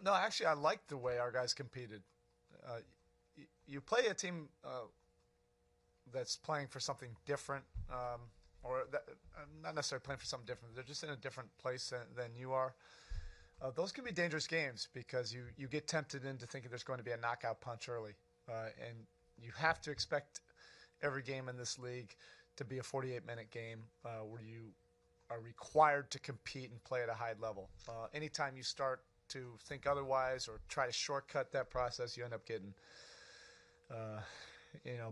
No, actually, I liked the way our guys competed. You play a team that's playing for something different, or that, not necessarily playing for something different. They're just in a different place than you are. Those can be dangerous games because you get tempted into thinking there's going to be a knockout punch early, and you have to expect every game in this league to be a 48-minute game where you are required to compete and play at a high level. Anytime you start to think otherwise or try to shortcut that process, you end up getting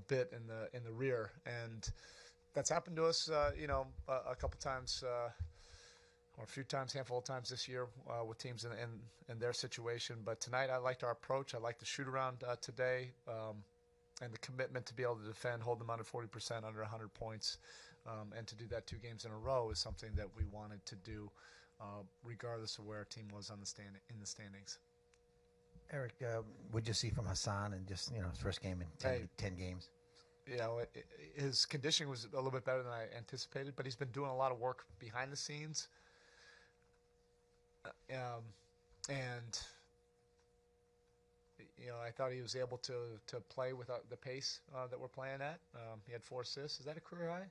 bit in the rear, and that's happened to us a couple times or a few times, handful of times this year with teams in their situation. But tonight I liked our approach. I liked the shoot around today, and the commitment to be able to defend, hold them under 40%, under 100 points, and to do that 2 games in a row is something that we wanted to do regardless of where our team was in the standings. Erik, what'd you see from Hassan in just his first game in 10 games? His conditioning was a little bit better than I anticipated, but he's been doing a lot of work behind the scenes. And I thought he was able to play with the pace that we're playing at. He had 4 assists. Is that a career high?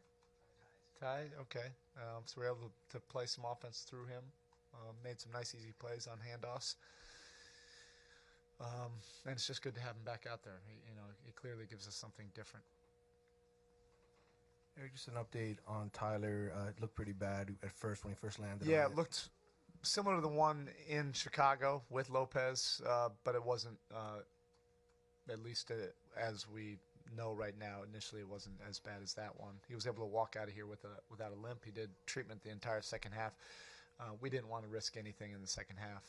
Tie? Okay. So we were able to play some offense through him. Made some nice, easy plays on handoffs. And it's just good to have him back out there. It clearly gives us something different. Erik, just an update on Tyler. It looked pretty bad at first when he first landed. Yeah, it looked similar to the one in Chicago with Lopez, but it wasn't, at least as we know right now, initially it wasn't as bad as that one. He was able to walk out of here without a limp. He did treatment the entire second half. We didn't want to risk anything in the second half.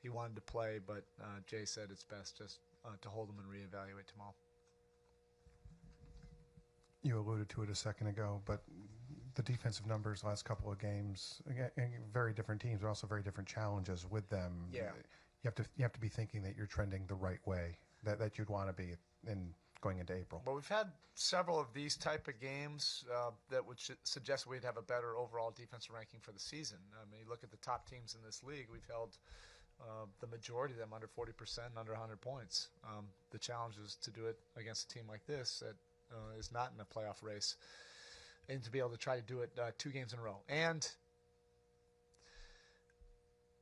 He wanted to play, but Jay said it's best just to hold him and reevaluate tomorrow. You alluded to it a second ago, but the defensive numbers last couple of games, again, very different teams, but also very different challenges with them. Yeah. You have to be thinking that you're trending the right way, that you'd want to be in going into April. But we've had several of these type of games that would suggest we'd have a better overall defensive ranking for the season. I mean, you look at the top teams in this league, we've held the majority of them under 40% and under 100 points. The challenge is to do it against a team like this that is not in a playoff race, and to be able to try to do it 2 games in a row. And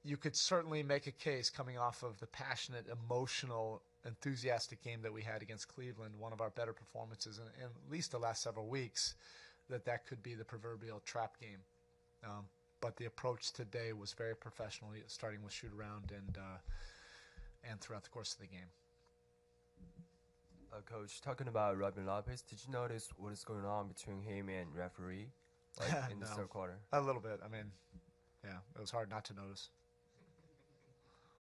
you could certainly make a case coming off of the passionate, emotional, enthusiastic game that we had against Cleveland, one of our better performances in at least the last several weeks, that could be the proverbial trap game. But the approach today was very professional, starting with shoot around and throughout the course of the game. Coach, talking about Robin Lopez, did you notice what is going on between him and referee in the third quarter? A little bit. I mean, yeah, it was hard not to notice.